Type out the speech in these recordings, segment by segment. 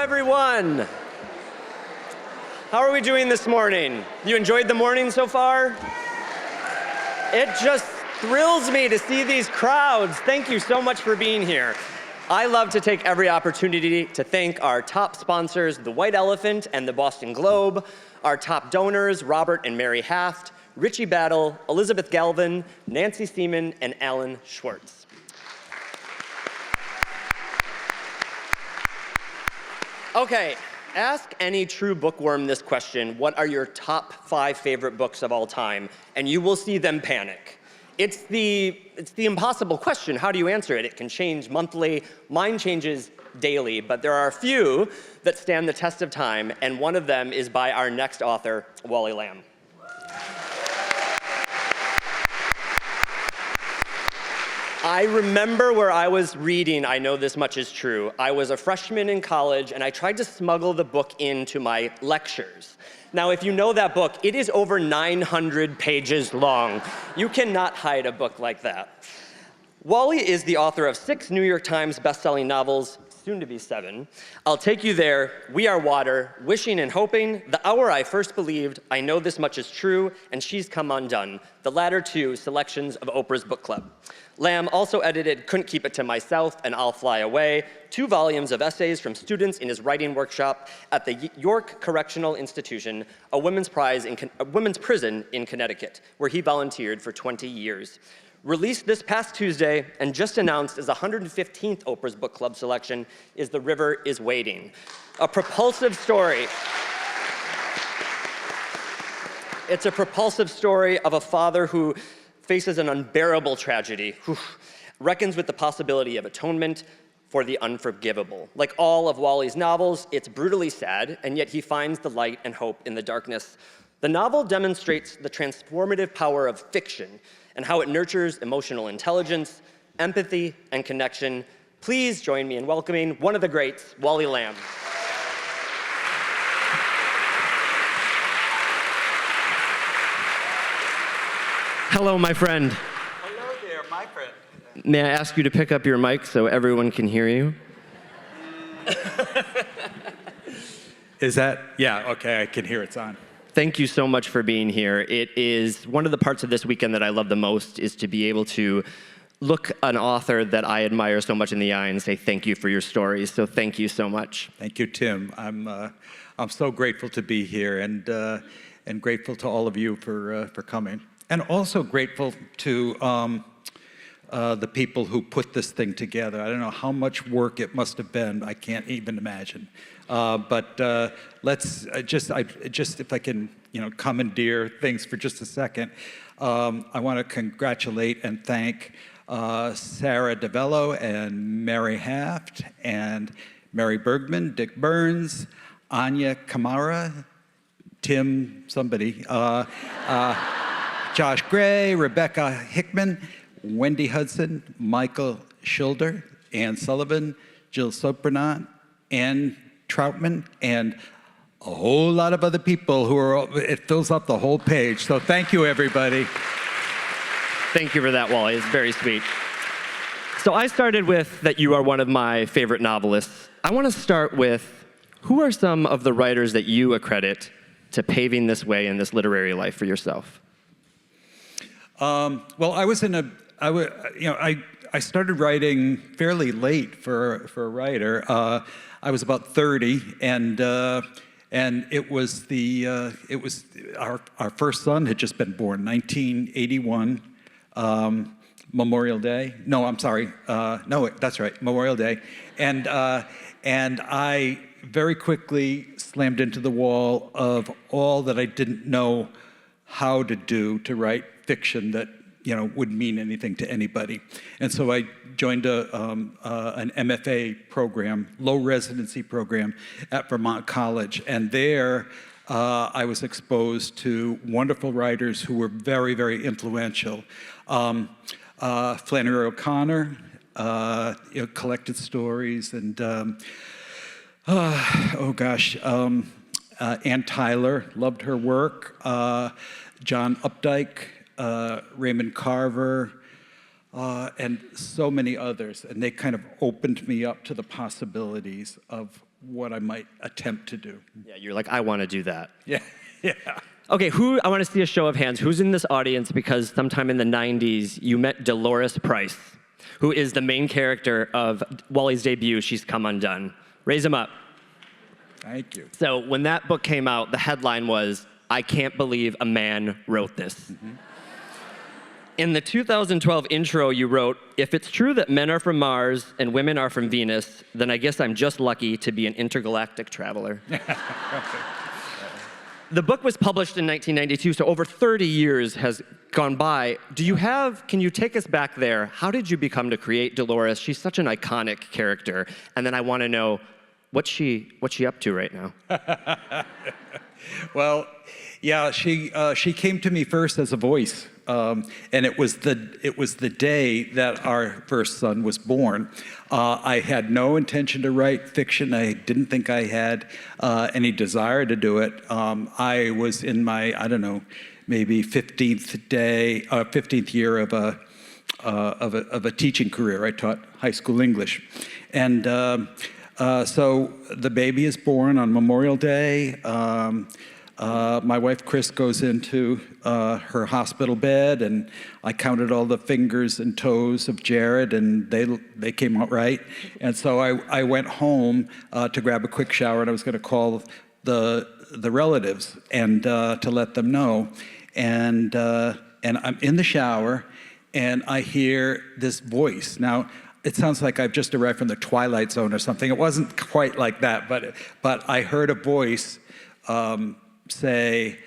everyone. How are we doing this morning? You enjoyed the morning so far? It just thrills me to see these crowds. Thank you so much for being here. I love to take every opportunity to thank our top sponsors, the White Elephant and the Boston Globe, our top donors, Robert and Mary Haft, Richie Battle, Elizabeth Galvin, Nancy Seaman, and Alan Schwartz. Okay, ask any true bookworm this question: what are your top 5 favorite books of all time? And you will see them panic. It's the impossible question. How do you answer it? It can change monthly. Mine changes daily, but there are a few that stand the test of time, and one of them is by our next author, Wally Lamb. I remember where I was reading I Know This Much Is True. I was a freshman in college, and I tried to smuggle the book into my lectures. Now, if you know that book, it is over 900 pages long. You cannot hide a book like that. Wally is the author of 6 New York Times bestselling novels, soon to be 7. I'll Take You There, We Are Water, Wishing and Hoping, The Hour I First Believed, I Know This Much Is True, and She's Come Undone, the latter 2 selections of Oprah's book club. Lamb also edited Couldn't Keep It to Myself and I'll Fly Away, 2 volumes of essays from students in his writing workshop at the York Correctional Institution, a women's prison in Connecticut, where he volunteered for 20 years. Released this past Tuesday and just announced as the 115th Oprah's Book Club selection is The River is Waiting, a propulsive story. It's a propulsive story of a father who faces an unbearable tragedy, who reckons with the possibility of atonement for the unforgivable. Like all of Wally's novels, it's brutally sad, and yet he finds the light and hope in the darkness. The novel demonstrates the transformative power of fiction and how it nurtures emotional intelligence, empathy, and connection. Please join me in welcoming one of the greats, Wally Lamb. Hello, my friend. Hello there, my friend. May I ask you to pick up your mic so everyone can hear you? Is that? Yeah, okay, I can hear it's on. Thank you so much for being here. It is one of the parts of this weekend that I love the most is to be able to look an author that I admire so much in the eye and say thank you for your stories. So thank you so much. Thank you, Tim. I'm so grateful to be here and grateful to all of you for coming. And also grateful to the people who put this thing together. I don't know how much work it must have been. I can't even imagine. But let's just if I can, commandeer things for just a second. I want to congratulate and thank Sarah DeVello and Mary Haft and Mary Bergman, Dick Burns, Anya Kamara, Tim somebody, Josh Gray, Rebecca Hickman, Wendy Hudson, Michael Schilder, Ann Sullivan, Jill Sopranant, Ann Troutman, and a whole lot of other people it fills up the whole page. So thank you, everybody. Thank you for that, Wally. It's very sweet. So I started with that you are one of my favorite novelists. I want to start with, who are some of the writers that you accredit to paving this way in this literary life for yourself? Well, I started writing fairly late for a writer. I was about 30, and it was our first son had just been born, 1981, Memorial Day. No, I'm sorry. No, that's right, Memorial Day, and I very quickly slammed into the wall of all that I didn't know how to do to write fiction that would mean anything to anybody. And so I joined an MFA program, low residency program at Vermont College. And there I was exposed to wonderful writers who were very, very influential. Flannery O'Connor, collected stories, and Ann Tyler, loved her work. John Updike, Raymond Carver, and so many others. And they kind of opened me up to the possibilities of what I might attempt to do. Yeah, you're like, I want to do that. Yeah, yeah. Okay, I want to see a show of hands. Who's in this audience because sometime in the 90s, you met Dolores Price, who is the main character of Wally's debut, She's Come Undone. Raise them up. Thank you. So when that book came out, the headline was, I can't believe a man wrote this. Mm-hmm. In the 2012 intro, you wrote, if it's true that men are from Mars and women are from Venus, then I guess I'm just lucky to be an intergalactic traveler. The book was published in 1992, so over 30 years has gone by. Can you take us back there? How did you become to create Dolores? She's such an iconic character. And then I want to know, what's she up to right now? Well, yeah, she came to me first as a voice, and it was the day that our first son was born. I had no intention to write fiction. I didn't think I had any desire to do it. I was in my, I don't know, maybe 15th year of a teaching career. I taught high school English, and so the baby is born on Memorial Day. My wife, Chris, goes into her hospital bed, and I counted all the fingers and toes of Jared, and they came out right. And so I went home to grab a quick shower, and I was going to call the relatives and to let them know. And I'm in the shower, and I hear this voice. Now, it sounds like I've just arrived from the Twilight Zone or something. It wasn't quite like that, but I heard a voice say,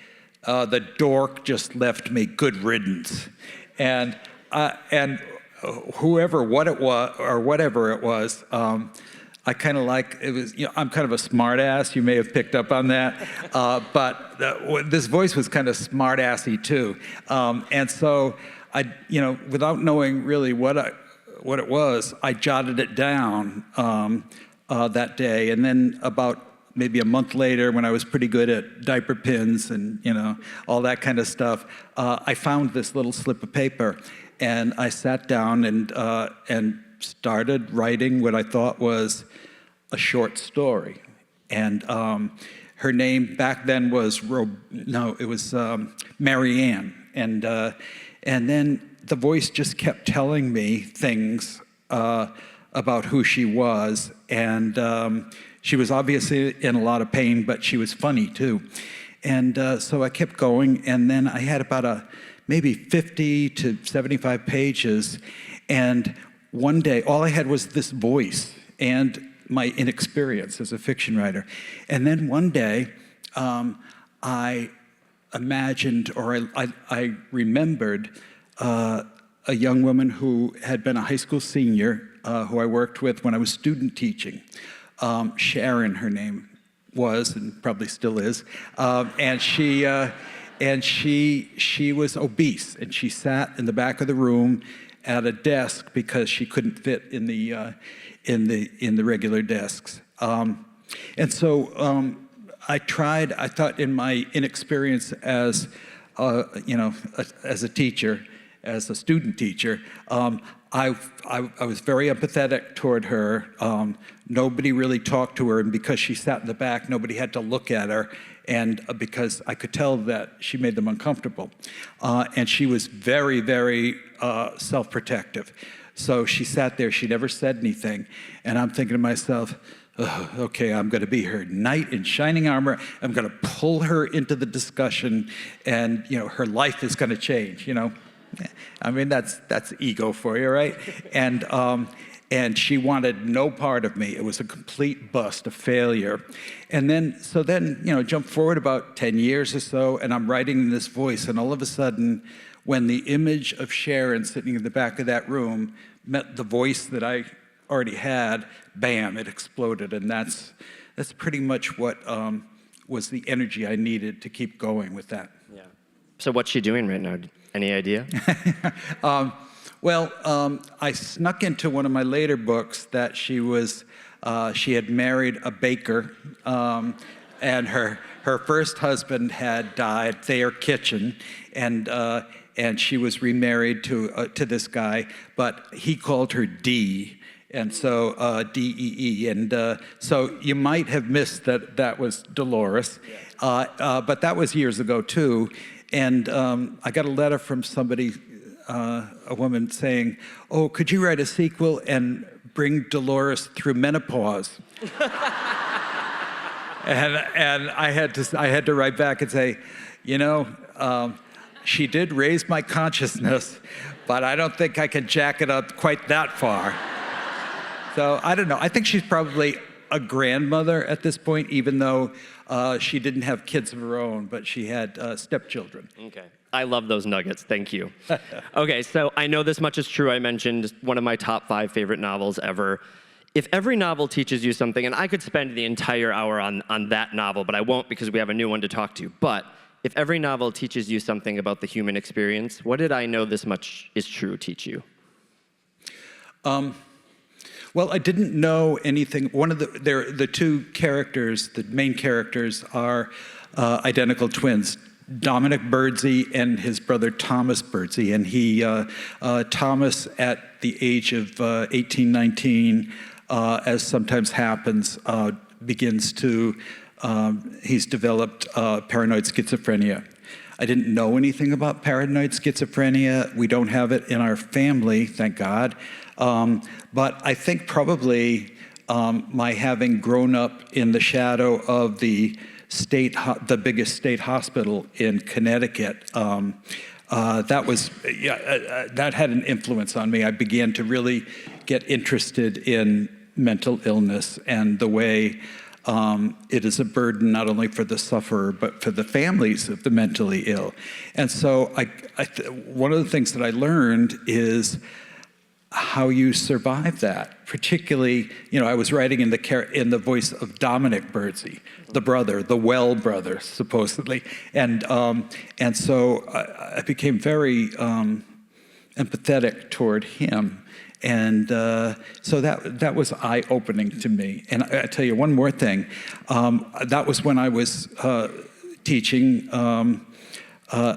the dork just left me, good riddance. And whoever, what it was, or whatever it was, I kind of like, it was, I'm kind of a smart ass, you may have picked up on that, but this voice was kind of smart assy too. And so I, without knowing really what it was, I jotted it down that day, and then about maybe a month later, when I was pretty good at diaper pins and all that kind of stuff, I found this little slip of paper, and I sat down and started writing what I thought was a short story. And her name back then was Mary Ann, and then the voice just kept telling me things about who she was, and she was obviously in a lot of pain, but she was funny too. And so I kept going, and then I had about maybe 50 to 75 pages, and one day all I had was this voice and my inexperience as a fiction writer. And then one day I imagined, or I remembered a young woman who had been a high school senior who I worked with when I was student teaching. Sharon, her name was, and probably still is, and she was obese, and she sat in the back of the room at a desk because she couldn't fit in the regular desks. And so I thought in my inexperience as as a teacher, as a student teacher, I was very empathetic toward her. Nobody really talked to her, and because she sat in the back, nobody had to look at her, and because I could tell that she made them uncomfortable. And she was very, very self-protective. So she sat there, she never said anything, and I'm thinking to myself, oh, okay, I'm going to be her knight in shining armor. I'm going to pull her into the discussion, and her life is going to change. I mean, that's ego for you, right? And she wanted no part of me. It was a complete bust, a failure. And then jump forward about 10 years or so, and I'm writing this voice, and all of a sudden, when the image of Sharon sitting in the back of that room met the voice that I already had, bam, it exploded. And that's pretty much what was the energy I needed to keep going with that. Yeah. So what's she doing right now? Any idea? I snuck into one of my later books that she had married a baker, and her first husband had died, Thayer Kitchen, and she was remarried to this guy, but he called her Dee, And so D-E-E. And so you might have missed that that was Dolores. But that was years ago, too. And I got a letter from somebody, a woman saying, oh, could you write a sequel and bring Dolores through menopause? and I had to write back and say, she did raise my consciousness, but I don't think I can jack it up quite that far. So I don't know. I think she's probably a grandmother at this point, even though she didn't have kids of her own, but she had stepchildren. Okay. I love those nuggets. Thank you. Okay, so I know this much is true. I mentioned one of my top 5 favorite novels ever. If every novel teaches you something, and I could spend the entire hour on that novel, but I won't because we have a new one to talk to. But if every novel teaches you something about the human experience, what did I know this much is true teach you? Well, I didn't know anything. One of the two characters, the main characters, are identical twins, Dominic Birdsey and his brother Thomas Birdsey. And Thomas, at the age of 18, 19, as sometimes happens, begins to, he's developed paranoid schizophrenia. I didn't know anything about paranoid schizophrenia. We don't have it in our family, thank God. But I think probably my having grown up in the shadow of the biggest state hospital in Connecticut, that had an influence on me. I began to really get interested in mental illness and the way it is a burden not only for the sufferer, but for the families of the mentally ill. And so one of the things that I learned is how you survive that. Particularly, I was writing in the voice of Dominic Birdsey, the brother, the Well brother, supposedly. And so I became very empathetic toward him. And so that was eye-opening to me. And I tell you one more thing. That was when I was teaching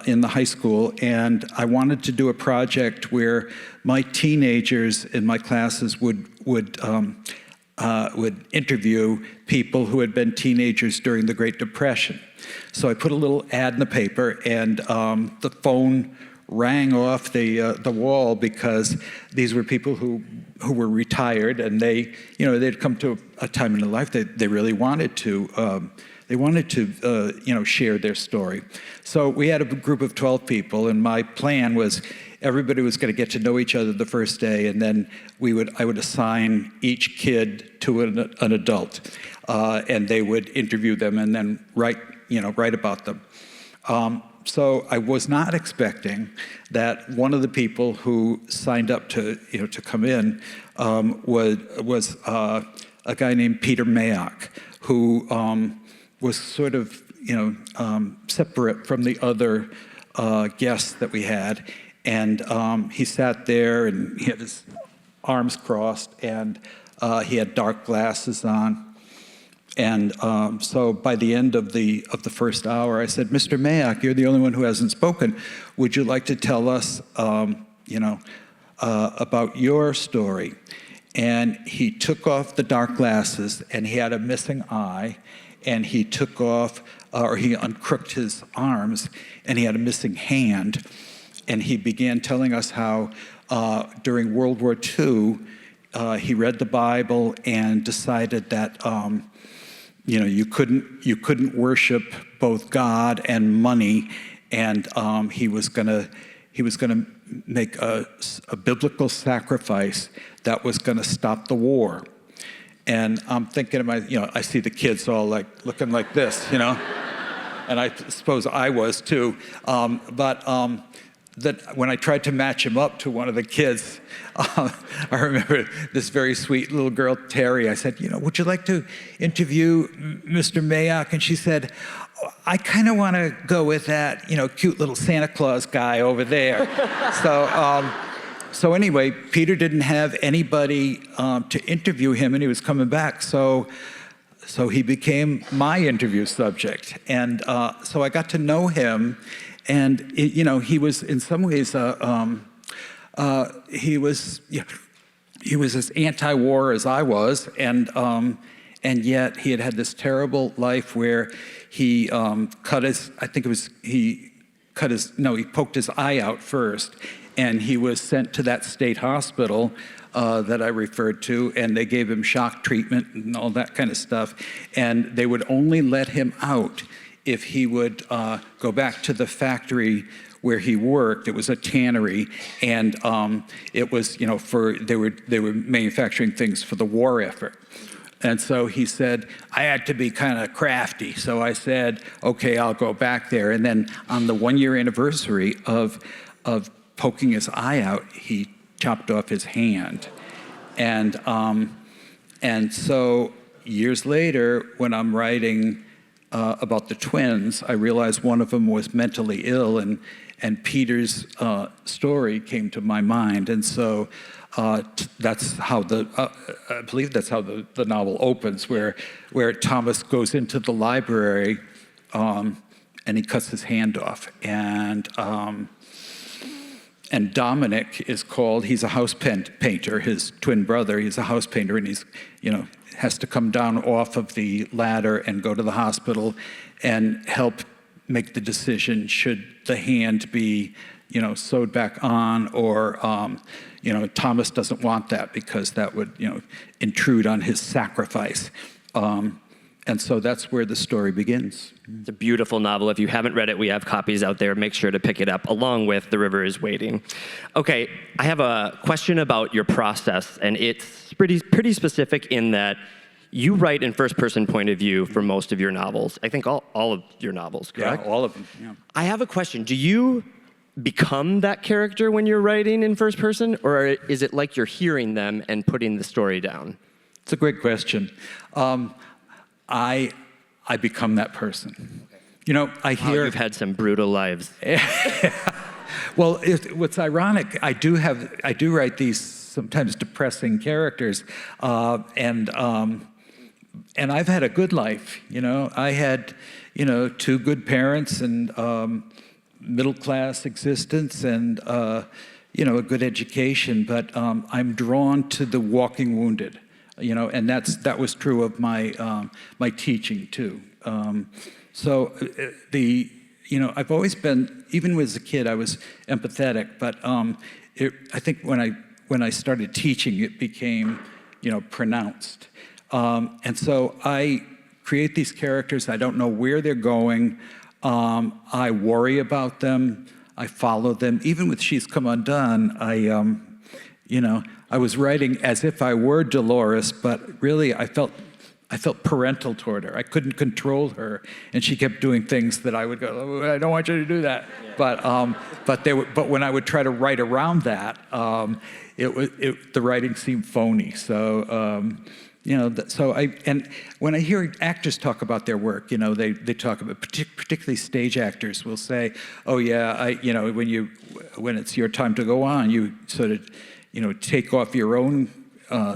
in the high school, and I wanted to do a project where my teenagers in my classes would interview people who had been teenagers during the Great Depression. So I put a little ad in the paper, and the phone rang off the wall because these were people who were retired, and they'd come to a time in their life that they really wanted to share their story. So we had a group of 12 people, and my plan was everybody was going to get to know each other the first day, and then I would assign each kid to an adult, and they would interview them and then write about them. So I was not expecting that one of the people who signed up to come in was a guy named Peter Mayock, who was sort of separate from the other guests that we had, and he sat there and he had his arms crossed, and he had dark glasses on. And so by the end of the first hour, I said, Mr. Mayock, you're the only one who hasn't spoken. Would you like to tell us, about your story? And he took off the dark glasses, and he had a missing eye, and he took off, or he uncrooked his arms, and he had a missing hand. And he began telling us how during World War II, he read the Bible and decided that you couldn't worship both God and money, and he was gonna make a biblical sacrifice that was gonna stop the war. And I'm thinking of I see the kids all looking like this, and I suppose I was too. That when I tried to match him up to one of the kids, I remember this very sweet little girl, Terry. I said, would you like to interview Mr. Mayock? And she said, I kind of want to go with that, cute little Santa Claus guy over there. So anyway, Peter didn't have anybody to interview him, and he was coming back. So he became my interview subject, and so I got to know him. And he was in some ways he was he was as anti-war as I was, and yet he had this terrible life where he poked his eye out first, and he was sent to that state hospital that I referred to, and they gave him shock treatment and all that kind of stuff, and they would only let him out if he would go back to the factory where he worked. It was a tannery, and it was, they were manufacturing things for the war effort. And so he said, I had to be kind of crafty. So I said, okay, I'll go back there. And then on the 1-year anniversary of poking his eye out, he chopped off his hand. And so years later, when I'm writing about the twins, I realized one of them was mentally ill, and Peter's story came to my mind. And so that's how I believe that's how the novel opens, where Thomas goes into the library and he cuts his hand off, and Dominic is called. He's a house painter. His twin brother. He's a house painter, and he's has to come down off of the ladder and go to the hospital and help make the decision: should the hand be sewed back on, or Thomas doesn't want that because that would intrude on his sacrifice. And so that's where the story begins. It's a beautiful novel. If you haven't read it, we have copies out there. Make sure to pick it up along with The River is Waiting. Okay, I have a question about your process, and it's pretty specific in that you write in first-person point of view for most of your novels. I think all of your novels, correct? Yeah, all of them. Yeah. I have a question. Do you become that character when you're writing in first person, or is it like you're hearing them and putting the story down? It's a great question. I become that person. I hear... You've had some brutal lives. Well, what's ironic, I do write these sometimes depressing characters, and I've had a good life. I had, 2 good parents and middle-class existence and, a good education, but I'm drawn to the walking wounded. And that was true of my my teaching too. I've always been, even as a kid, I was empathetic, but I think when I started teaching, it became pronounced. And so I create these characters. I don't know where they're going. I worry about them. I follow them. Even with She's Come Undone, I was writing as if I were Dolores, but really I felt parental toward her. I couldn't control her, and she kept doing things that I would go, oh, I don't want you to do that. Yeah. But when I would try to write around that, the writing seemed phony. So and when I hear actors talk about their work, they talk about, particularly stage actors will say, oh yeah, when it's your time to go on, you sort of take off your own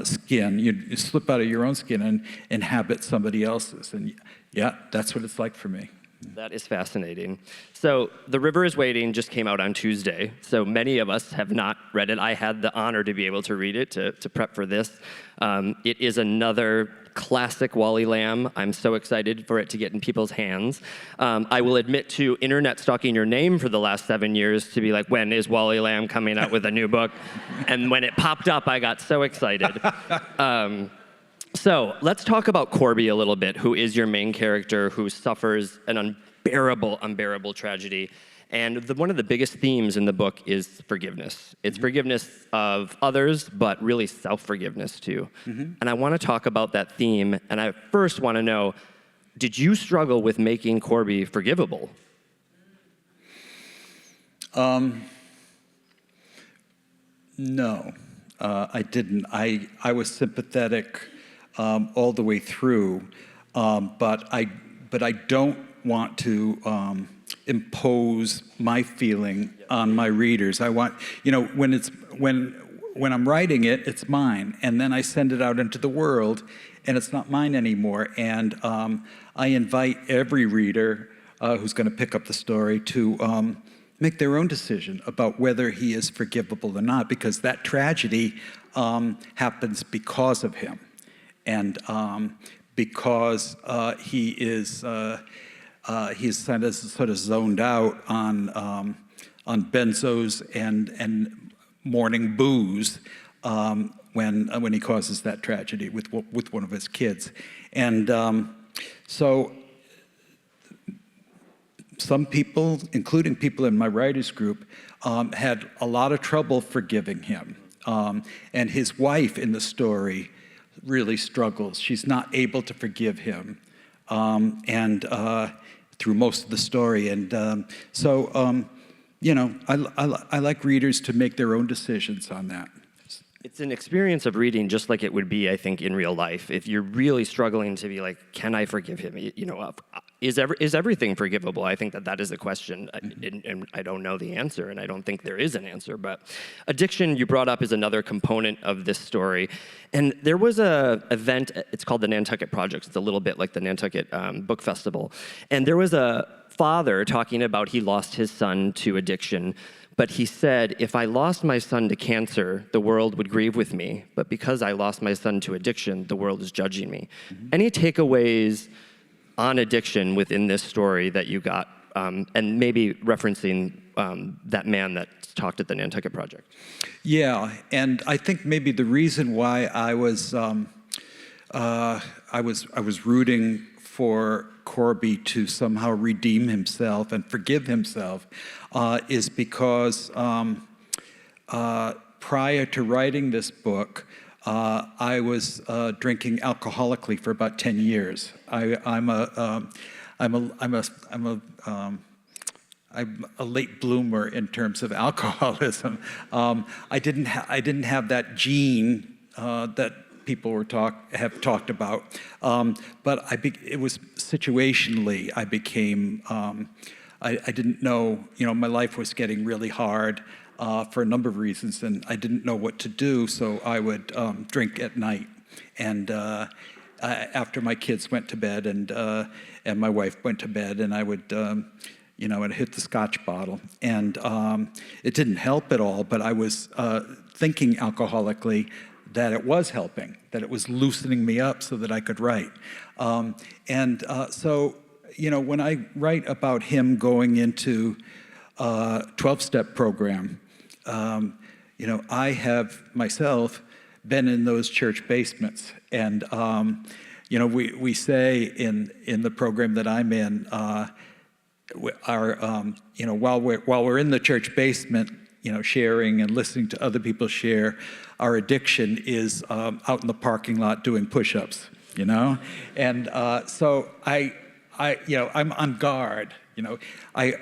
skin, you slip out of your own skin and inhabit somebody else's. And yeah, that's what it's like for me. That is fascinating. So The River is Waiting just came out on Tuesday. So many of us have not read it. I had the honor to be able to read it to prep for this. It is another classic Wally Lamb. I'm so excited for it to get in people's hands. I will admit to internet stalking your name for the last 7 years to be like, when is Wally Lamb coming out with a new book? And when it popped up, I got so excited. So let's talk about Corby a little bit, who is your main character who suffers an unbearable tragedy. And one of the biggest themes in the book is forgiveness. It's forgiveness of others, but really self-forgiveness too. Mm-hmm. And I want to talk about that theme. And I first want to know, did you struggle with making Corby forgivable? No, I didn't. I was sympathetic all the way through, but I don't want to impose my feeling on my readers. I want, when I'm writing it, it's mine, and then I send it out into the world, and it's not mine anymore. And I invite every reader who's going to pick up the story to make their own decision about whether he is forgivable or not, because that tragedy happens because of him, and because he is he's sort of zoned out on benzos and morning booze when he causes that tragedy with one of his kids, and so some people, including people in my writers group, had a lot of trouble forgiving him, and his wife in the story really struggles. She's not able to forgive him, and through most of the story, and so you know, I like readers to make their own decisions on that. It's an experience of reading just like it would be, I think, in real life. If you're really struggling to be like, can I forgive him? You know, is everything forgivable? I think that is the question, and I don't know the answer, and I don't think there is an answer. But addiction, you brought up, is another component of this story. And there was a event, it's called the Nantucket Project. It's a little bit like the Nantucket Book Festival. And there was a father talking about he lost his son to addiction. But he said, if I lost my son to cancer, the world would grieve with me. But because I lost my son to addiction, the world is judging me. Mm-hmm. Any takeaways on addiction within this story that you got, and maybe referencing that man that talked at the Nantucket Project? Yeah, and I think maybe the reason why I was rooting for Corby to somehow redeem himself and forgive himself is because prior to writing this book, I was drinking alcoholically for about 10 years. I'm a late bloomer in terms of alcoholism. I didn't have that gene that people have talked about, but it was situationally. I became. I didn't know. You know, my life was getting really hard for a number of reasons, and I didn't know what to do. So I would drink at night, and after my kids went to bed, and my wife went to bed, and I would. You know, I'd hit the scotch bottle, and it didn't help at all. But I was thinking alcoholically that it was helping, that it was loosening me up so that I could write. So, you know, when I write about him going into a 12-step program, you know, I have myself been in those church basements. And, you know, we say in the program that I'm in, you know, while we're in the church basement, you know, sharing and listening to other people share, our addiction is out in the parking lot doing push-ups, you know? And so you know, I'm on guard, you know. I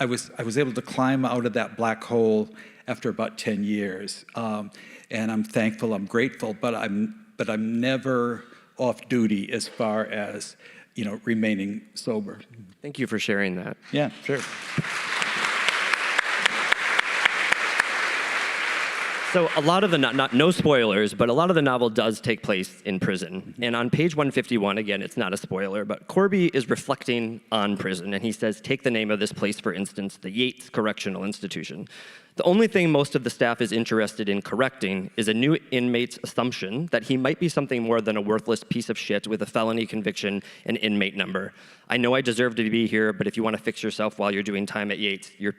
was able to climb out of that black hole after about 10 years. And I'm thankful, I'm grateful, but I'm never off duty as far as, you know, remaining sober. Thank you for sharing that. Yeah, sure. So a lot of the, no spoilers, but a lot of the novel does take place in prison. And on page 151, again, it's not a spoiler, but Corby is reflecting on prison, and he says, take the name of this place, for instance, the Yates Correctional Institution. The only thing most of the staff is interested in correcting is a new inmate's assumption that he might be something more than a worthless piece of shit with a felony conviction and inmate number. I know I deserve to be here, but if you want to fix yourself while you're doing time at Yates, you're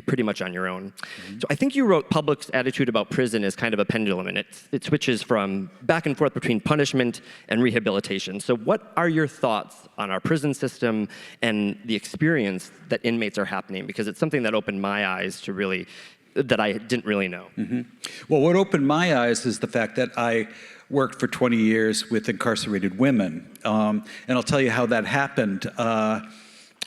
pretty much on your own. Mm-hmm. So I think you wrote public's attitude about prison as kind of a pendulum, and it switches from back and forth between punishment and rehabilitation. So what are your thoughts on our prison system and the experience that inmates are happening? Because it's something that opened my eyes to really, that I didn't really know. Mm-hmm. Well, what opened my eyes is the fact that I worked for 20 years with incarcerated women. And I'll tell you how that happened. I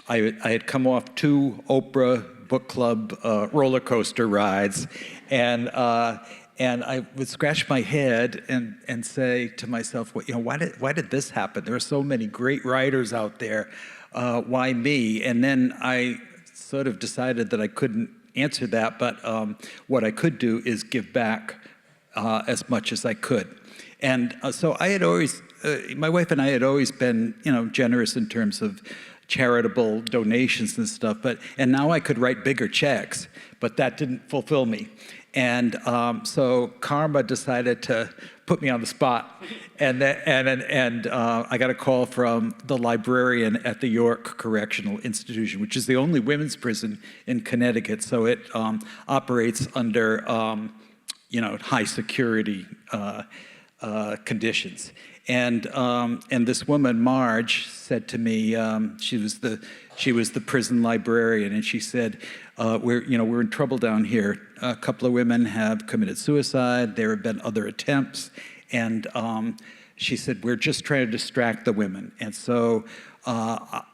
had come off 2 Oprah book club roller coaster rides, and I would scratch my head and say to myself, well, you know, why did this happen? There are so many great writers out there. Why me? And then I sort of decided that I couldn't answer that, but what I could do is give back as much as I could. And so I had always, my wife and I had always been, you know, generous in terms of charitable donations and stuff, and now I could write bigger checks, but that didn't fulfill me. And so karma decided to put me on the spot. And I got a call from the librarian at the York Correctional Institution, which is the only women's prison in Connecticut. So it operates under high security conditions. And this woman, Marge, said to me, she was the prison librarian, and she said, we're in trouble down here. A couple of women have committed suicide. There have been other attempts, and she said, we're just trying to distract the women. And so,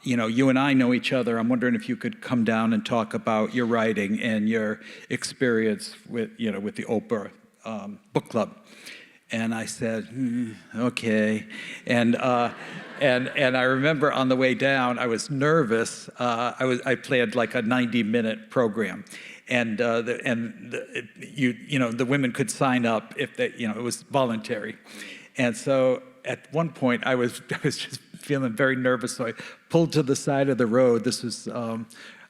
you and I know each other. I'm wondering if you could come down and talk about your writing and your experience with the Oprah book club. And I said, okay. And I remember on the way down, I was nervous. I planned like a 90-minute program, and the women could sign up if they, it was voluntary. And so at one point, I was just feeling very nervous. So I pulled to the side of the road. This was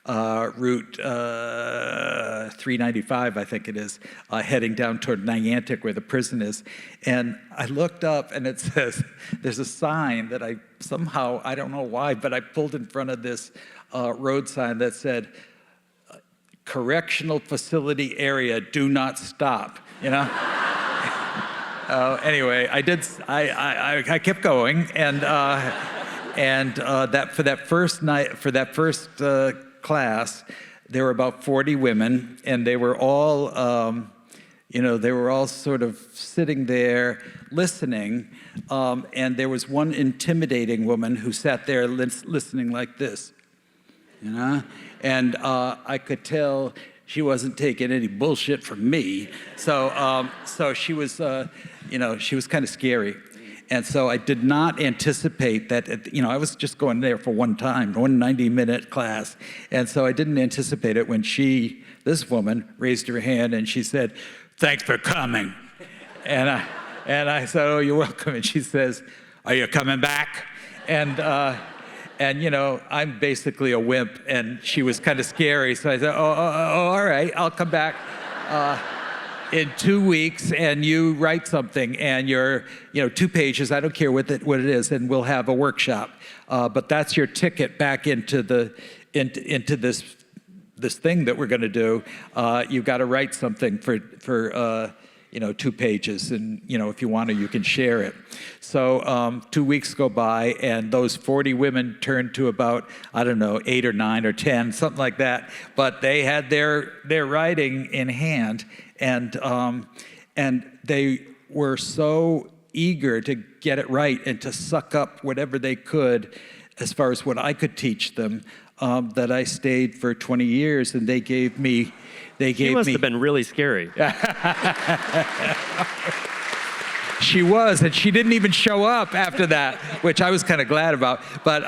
Route 395, I think it is, heading down toward Nantucket where the prison is. And I looked up and it says, there's a sign that I don't know why, but I pulled in front of this road sign that said, correctional facility area, do not stop, Anyway, I kept going, and that for that first class, there were about 40 women, and they were all, sort of sitting there listening, and there was one intimidating woman who sat there listening like this, and I could tell she wasn't taking any bullshit from me, so she was, she was kind of scary. And so I did not anticipate that, I was just going there for one 90-minute class. And so I didn't anticipate it when this woman raised her hand and she said, thanks for coming. And I said, oh, you're welcome. And she says, are you coming back? And I'm basically a wimp, and she was kind of scary. So I said, oh, all right, I'll come back. In 2 weeks, and you write something, and you're, 2 pages, I don't care what it is, and we'll have a workshop. But that's your ticket back into this thing that we're going to do. You've got to write something for 2 pages, and if you want to, you can share it. So 2 weeks go by, and those 40 women turned to about 8 or 9 or 10, something like that. But they had their writing in hand. And they were so eager to get it right and to suck up whatever they could as far as what I could teach them, that I stayed for 20 years, and they gave me. She must have been really scary. She was, and she didn't even show up after that, which I was kind of glad about. But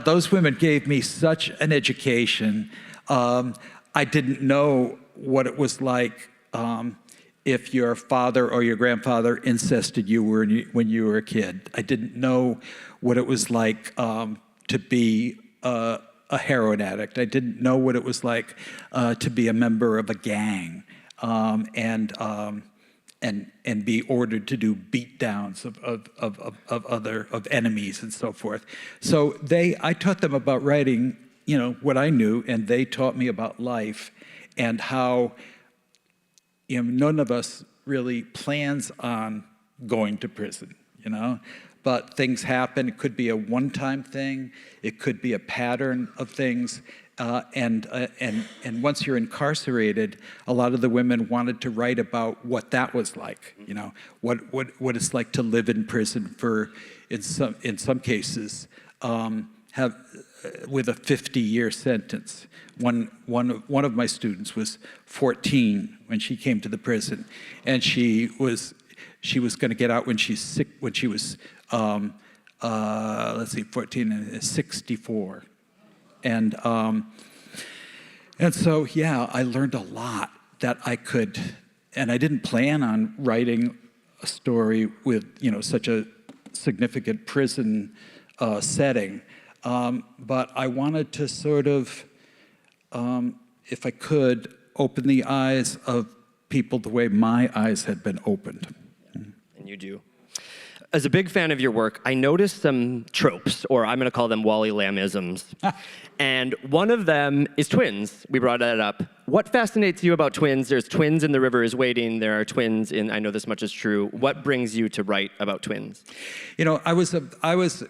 those women gave me such an education. I didn't know what it was like if your father or your grandfather incested you when you were a kid. I didn't know what it was like to be a heroin addict. I didn't know what it was like to be a member of a gang and be ordered to do beatdowns of enemies and so forth. So I taught them about writing, what I knew, and they taught me about life. And how none of us really plans on going to prison, but things happen. It could be a one-time thing. It could be a pattern of things. And once you're incarcerated, a lot of the women wanted to write about what that was like, what it's like to live in prison for, in some cases, with a 50-year sentence. One of my students was 14 when she came to the prison, and she was going to get out when she was 14 and 64, and so I learned a lot that I could, and I didn't plan on writing a story with such a significant prison setting. But I wanted to sort of, if I could, open the eyes of people the way my eyes had been opened. And you do. As a big fan of your work, I noticed some tropes, or I'm going to call them Wally Lamb-isms. And one of them is twins. We brought that up. What fascinates you about twins? There's twins in The River is Waiting. There are twins in I Know This Much Is True. What brings you to write about twins? You know, I was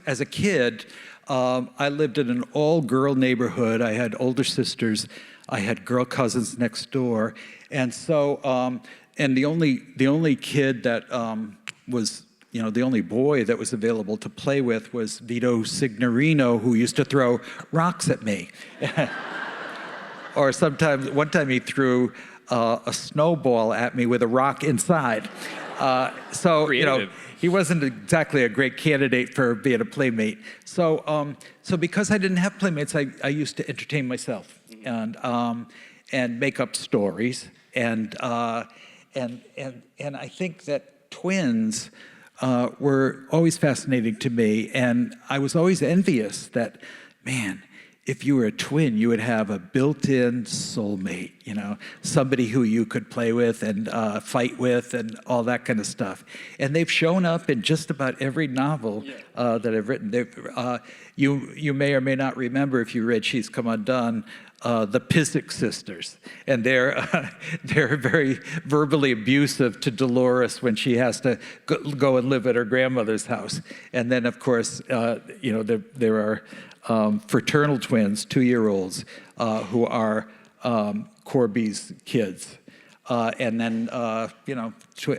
as a kid, I lived in an all-girl neighborhood. I had older sisters. I had girl cousins next door. And so, and the only kid that was, you know, the only boy that was available to play with was Vito Signorino, who used to throw rocks at me. Or sometimes, one time he threw a snowball at me with a rock inside. So, Creative. You know, he wasn't exactly a great candidate for being a playmate. So, so because I didn't have playmates, I used to entertain myself and make up stories. And I think that twins were always fascinating to me, and I was always envious that, man, if you were a twin, you would have a built-in soulmate, you know, somebody who you could play with and fight with and all that kind of stuff. And they've shown up in just about every novel that I've written. You may or may not remember, if you read She's Come Undone, the Pissick sisters, and they're very verbally abusive to Dolores when she has to go and live at her grandmother's house. And then, of course, you know, there are fraternal twins, 2-year-olds, who are Corby's kids. And then, you know,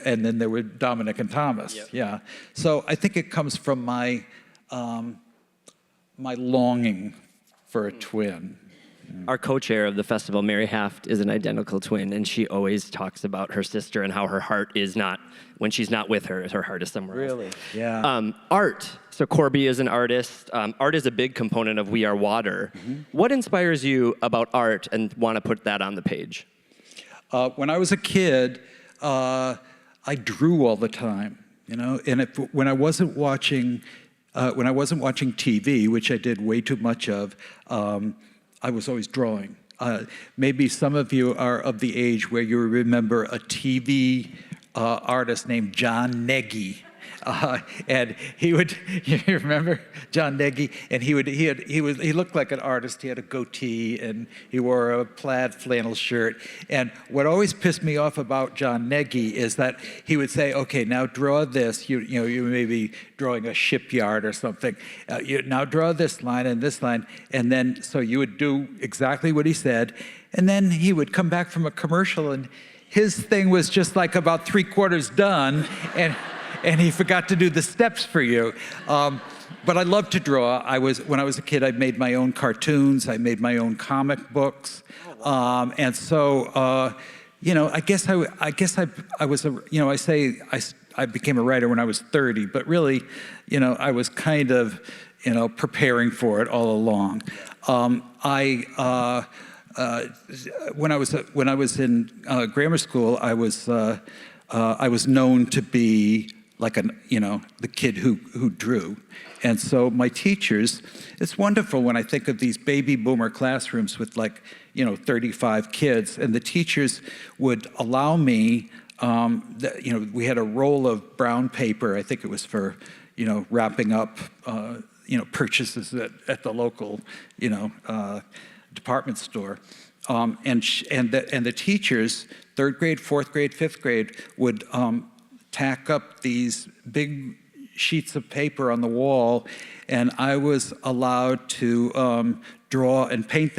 and then there were Dominic and Thomas. Yep. Yeah. So I think it comes from my my longing for a twin. Our co-chair of the festival, Mary Haft, is an identical twin, and she always talks about her sister and how her heart is not, when she's not with her heart is somewhere else. Really? Yeah. Art. So Corby is an artist. Art is a big component of We Are Water. Mm-hmm. What inspires you about art and want to put that on the page? When I was a kid, I drew all the time, you know, and when I wasn't watching TV, which I did way too much of, I was always drawing. Maybe some of you are of the age where you remember a TV artist named John Neggy. And he would, you remember John Neggy? And he looked like an artist. He had a goatee and he wore a plaid flannel shirt. And what always pissed me off about John Neggy is that he would say, okay, now draw this. You know, you may be drawing a shipyard or something. Now draw this line and this line. And then, so you would do exactly what he said. And then he would come back from a commercial and his thing was just like about 3/4 done. And he forgot to do the steps for you. But I love to draw. When I was a kid, I made my own cartoons. I made my own comic books. And so, you know, I guess I was a, you know, I say I became a writer when I was 30, but really, you know, I was kind of, you know, preparing for it all along. When I was in grammar school, I was known to be like the kid who drew. And so my teachers, it's wonderful when I think of these baby boomer classrooms with 35 kids, and the teachers would allow me, we had a roll of brown paper, I think it was for, wrapping up, purchases at the local, department store. And the teachers, 3rd grade, 4th grade, 5th grade, would tack up these big sheets of paper on the wall, and I was allowed to draw and paint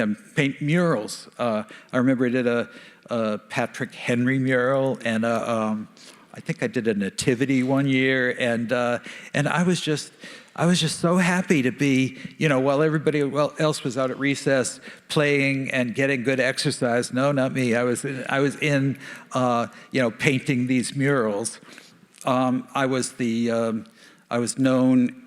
murals. I remember I did a Patrick Henry mural, and I think I did a nativity one year, and I was just so happy to be, while everybody else was out at recess playing and getting good exercise. No, not me. I was in painting these murals. I was known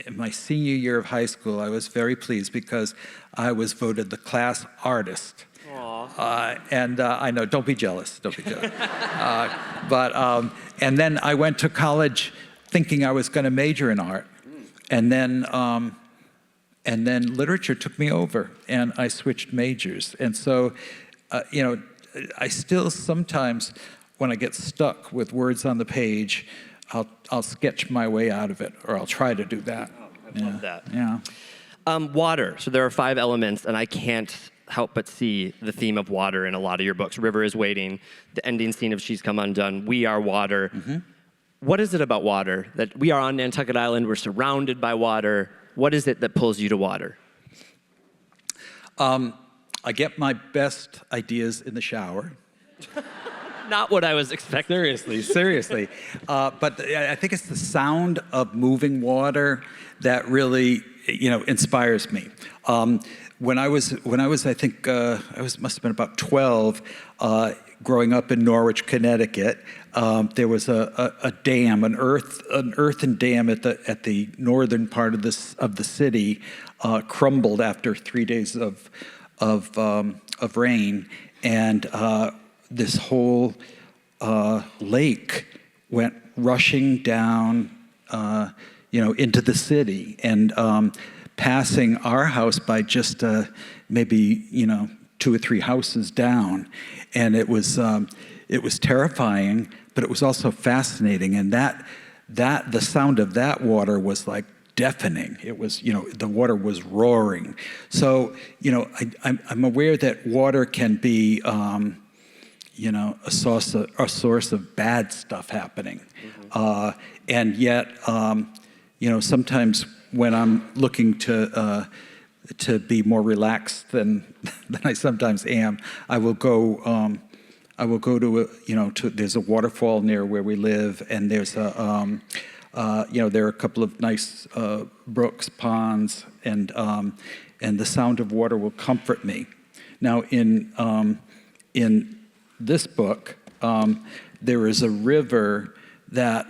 in my senior year of high school. I was very pleased because I was voted the class artist. And I know, don't be jealous. And then I went to college thinking I was going to major in art. And then literature took me over, and I switched majors. And so, I still sometimes, when I get stuck with words on the page, I'll sketch my way out of it, or I'll try to do that. I love that. Yeah. Water. So there are 5 elements, and I can't help but see the theme of water in a lot of your books. River is Waiting, the ending scene of She's Come Undone, We Are Water. Mm-hmm. What is it about water? That we are on Nantucket Island, we're surrounded by water. What is it that pulls you to water? I get my best ideas in the shower. Not what I was expecting. Seriously. But I think it's the sound of moving water that really, inspires me. When I was, I think, must have been about 12, growing up in Norwich, Connecticut. There was a dam, an earthen dam at the northern part of the city, crumbled after 3 days of rain, and this whole lake went rushing down, into the city, and passing our house by just maybe 2 or 3 houses down, and it was terrifying, but it was also fascinating, and the sound of that water was like deafening. It was, the water was roaring. So, I'm aware that water can be, a source of bad stuff happening, and yet, sometimes when I'm looking to be more relaxed than I sometimes am, I will go to there's a waterfall near where we live, and there's there are a couple of nice brooks, ponds, and the sound of water will comfort me. Now, in this book, there is a river that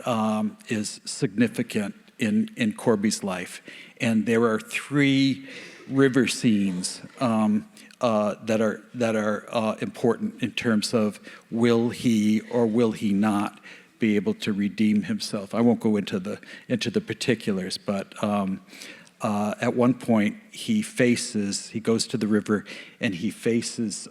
is significant in Corby's life, and there are 3 river scenes that are important in terms of will he or will he not be able to redeem himself. I won't go into the particulars, but at one point he goes to the river and he faces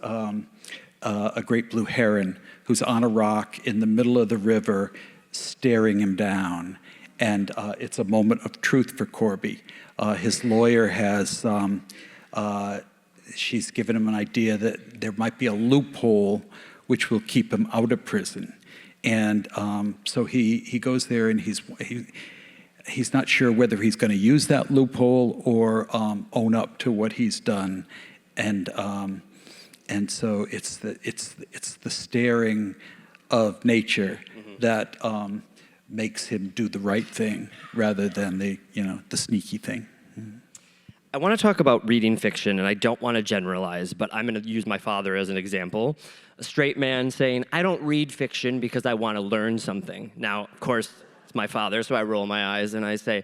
a great blue heron who's on a rock in the middle of the river staring him down. And it's a moment of truth for Corby. His lawyer has, she's given him an idea that there might be a loophole which will keep him out of prison. And so he goes there, and he's not sure whether he's going to use that loophole or own up to what he's done. And so it's the staring of nature that makes him do the right thing rather than the sneaky thing. I want to talk about reading fiction, and I don't want to generalize, but I'm going to use my father as an example. A straight man saying, I don't read fiction because I want to learn something. Now, of course, it's my father, so I roll my eyes and I say,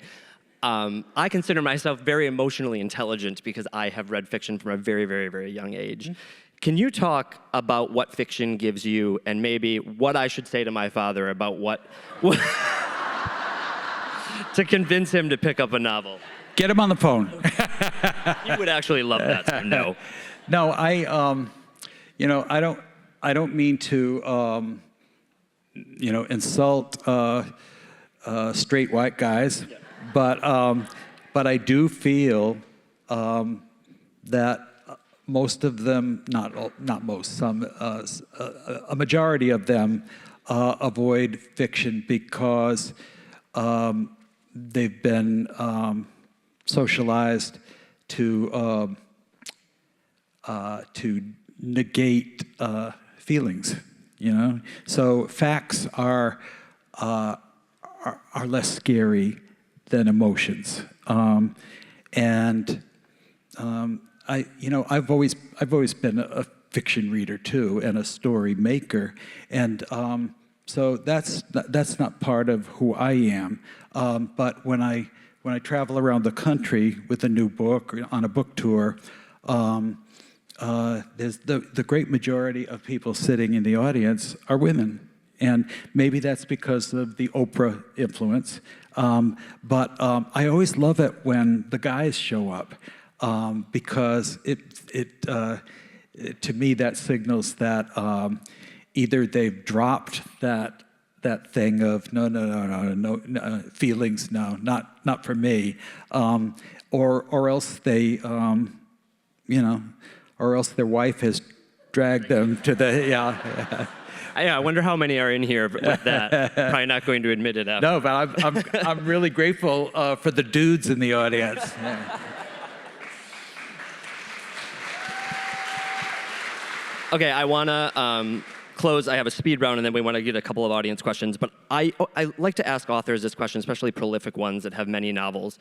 I consider myself very emotionally intelligent because I have read fiction from a very, very, very young age. Mm-hmm. Can you talk about what fiction gives you, and maybe what I should say to my father about what to convince him to pick up a novel? Get him on the phone. He would actually love that, so no. No, I don't mean to, insult straight white guys, yeah. But I do feel that most of them, not most, some, a majority of them avoid fiction because they've been socialized to negate feelings, So facts are less scary than emotions, I've always been a fiction reader too, and a story maker, and so that's not part of who I am. But when I travel around the country with a new book or on a book tour, there's the great majority of people sitting in the audience are women. And maybe that's because of the Oprah influence. But I always love it when the guys show up because to me, that signals that either they've dropped that thing of no feelings, no, not for me, or else they, or else their wife has dragged them to the yeah. I wonder how many are in here with that. Probably not going to admit it after. No, but I'm really grateful for the dudes in the audience. Yeah. Okay, I want to close. I have a speed round, and then we want to get a couple of audience questions. But I like to ask authors this question, especially prolific ones that have many novels.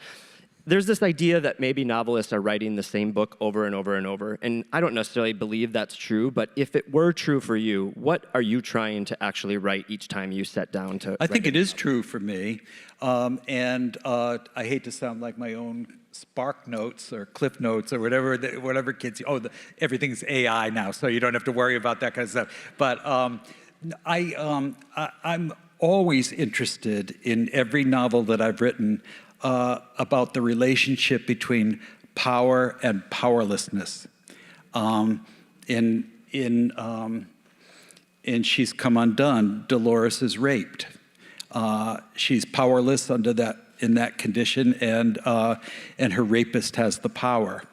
There's this idea that maybe novelists are writing the same book over and over and over. And I don't necessarily believe that's true, but if it were true for you, what are you trying to actually write each time you sit down to I think it is true for me. And I hate to sound like my own Spark Notes or Cliff Notes or whatever kids, everything's AI now, so you don't have to worry about that kind of stuff. But I'm always interested in every novel that I've written about the relationship between power and powerlessness. In She's Come Undone, Dolores is raped. She's powerless in that condition, and her rapist has the power.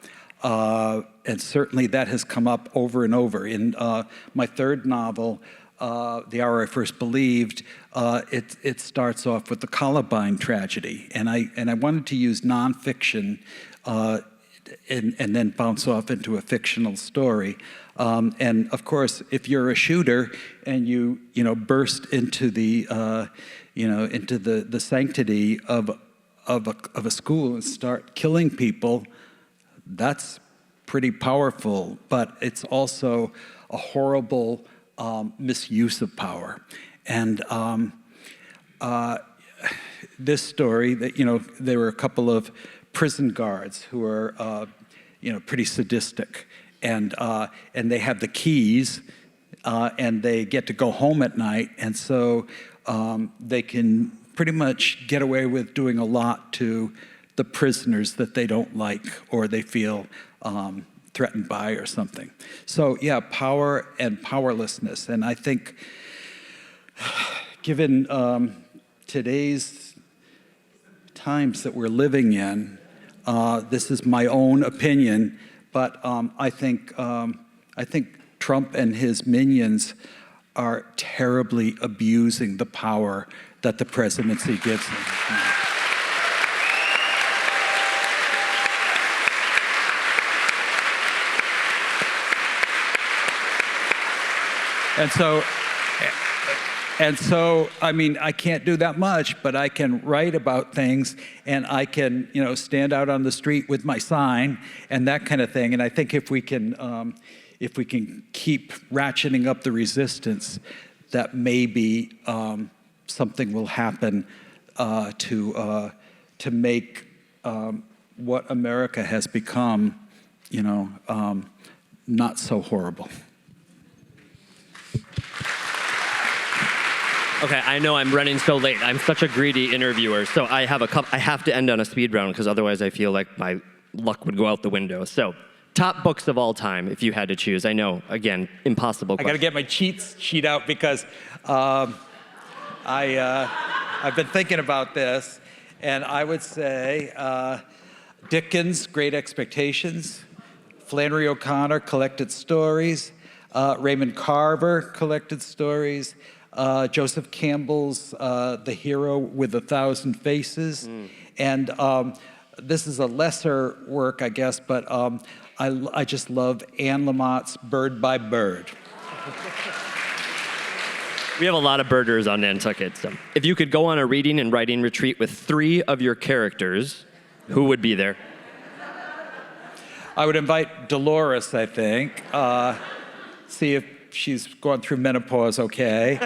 And certainly that has come up over and over. In my third novel, The Hour I First Believed, it starts off with the Columbine tragedy, and I wanted to use nonfiction and then bounce off into a fictional story. And of course, if you're a shooter and you burst into the the sanctity of a school and start killing people, that's pretty powerful. But it's also a horrible misuse of power. And this story, that there were a couple of prison guards who are pretty sadistic, and they have the keys, and they get to go home at night, and so they can pretty much get away with doing a lot to the prisoners that they don't like or they feel threatened by or something. So yeah, power and powerlessness. And I think given today's times that we're living in, this is my own opinion, but I think Trump and his minions are terribly abusing the power that the presidency gives them. And so, I mean, I can't do that much, but I can write about things, and I can, stand out on the street with my sign and that kind of thing. And I think if we can keep ratcheting up the resistance, that maybe something will happen to make what America has become, not so horrible. Okay, I know I'm running so late. I'm such a greedy interviewer, so I have to end on a speed round because otherwise I feel like my luck would go out the window. So, top books of all time, if you had to choose. I know, again, impossible question. I got to get my cheat sheet out because I've been thinking about this, and I would say Dickens' Great Expectations, Flannery O'Connor, Collected Stories, Raymond Carver, Collected Stories, Joseph Campbell's The Hero with a Thousand Faces. And this is a lesser work, I guess, but I just love Anne Lamott's Bird by Bird. We have a lot of birders on Nantucket. So if you could go on a reading and writing retreat with 3 of your characters, who would be there? I would invite Dolores, I think. See if she's going through menopause okay.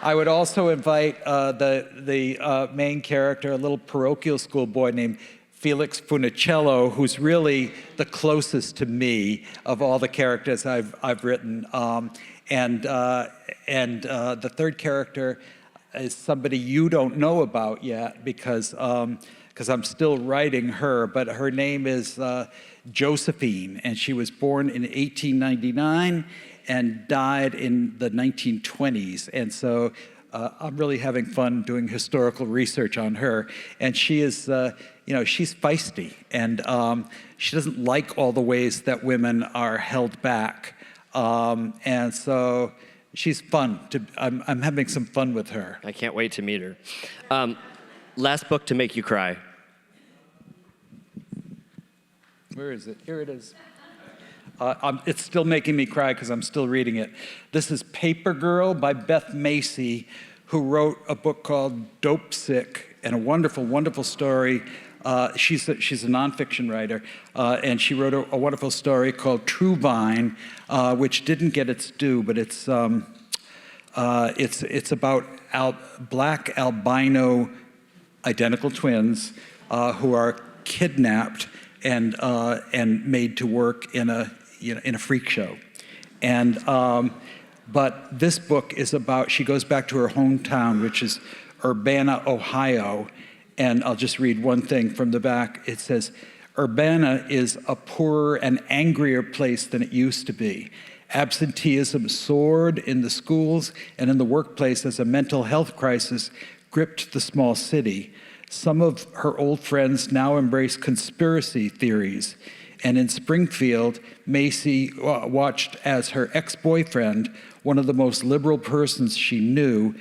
I would also invite the main character, a little parochial school boy named Felix Funicello, who's really the closest to me of all the characters I've written. And the third character is somebody you don't know about yet because because I'm still writing her, but her name is Josephine, and she was born in 1899 and died in the 1920s. And so I'm really having fun doing historical research on her. And she is, she's feisty, and she doesn't like all the ways that women are held back. And so she's fun. I'm having some fun with her. I can't wait to meet her. Last book to make you cry. Where is it? Here it is. It's still making me cry because I'm still reading it. This is Paper Girl by Beth Macy, who wrote a book called Dope Sick, and a wonderful, wonderful story. She's a nonfiction writer, and she wrote a wonderful story called True Vine, which didn't get its due, but it's about black albino identical twins who are kidnapped and made to work in a freak show. And but this book is about, she goes back to her hometown, which is Urbana, Ohio, and I'll just read one thing from the back. It says, Urbana is a poorer and angrier place than it used to be. Absenteeism soared in the schools and in the workplace as a mental health crisis gripped the small city. Some of her old friends now embrace conspiracy theories. And in Springfield, Macy watched as her ex-boyfriend, one of the most liberal persons she knew,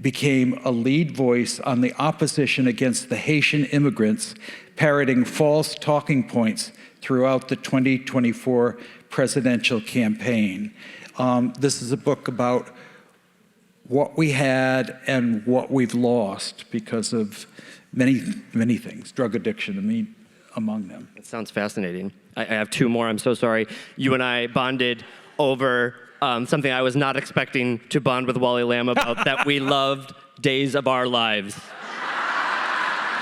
became a lead voice on the opposition against the Haitian immigrants, parroting false talking points throughout the 2024 presidential campaign. This is a book about what we had and what we've lost because of many, many things, drug addiction, among them. That sounds fascinating. I have two more. I'm so sorry. You and I bonded over something I was not expecting to bond with Wally Lamb about, that we loved Days of Our Lives.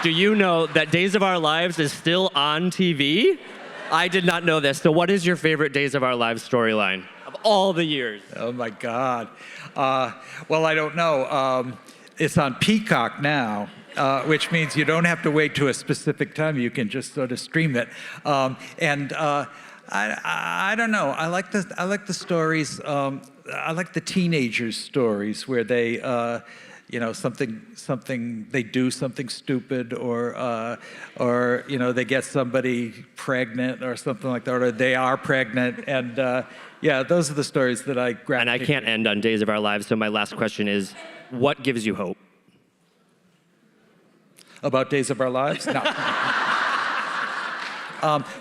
Do you know that Days of Our Lives is still on TV? I did not know this. So what is your favorite Days of Our Lives storyline of all the years? Oh, my God. Well, I don't know. It's on Peacock now. Which means you don't have to wait to a specific time. You can just sort of stream it. I don't know. I like the stories. I like the teenagers' stories where they, they do something stupid, or they get somebody pregnant or something like that, or they are pregnant, and yeah, those are the stories that I gravitate. And I can't end on Days of Our Lives. So my last question is, what gives you hope? About Days of Our Lives? No.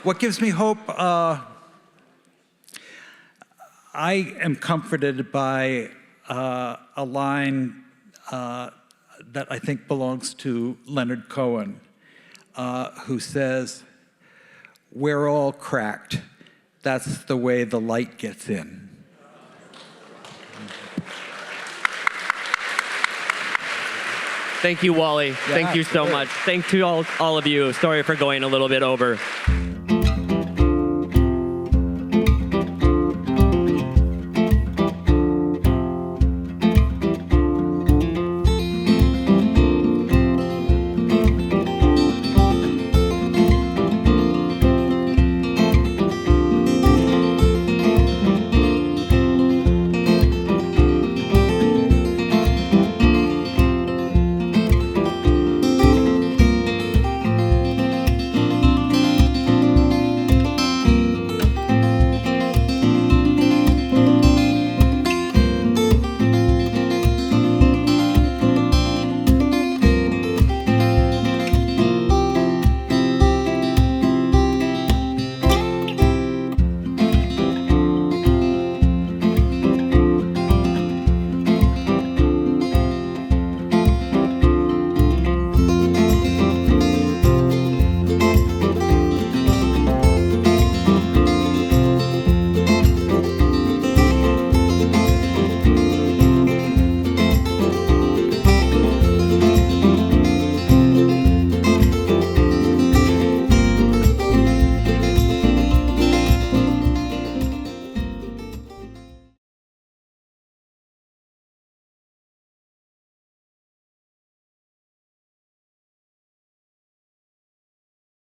What gives me hope? I am comforted by a line that I think belongs to Leonard Cohen, who says, "We're all cracked. That's the way the light gets in." Thank you, Wally. Yeah, Thank you so much. Thank you all of you. Sorry for going a little bit over.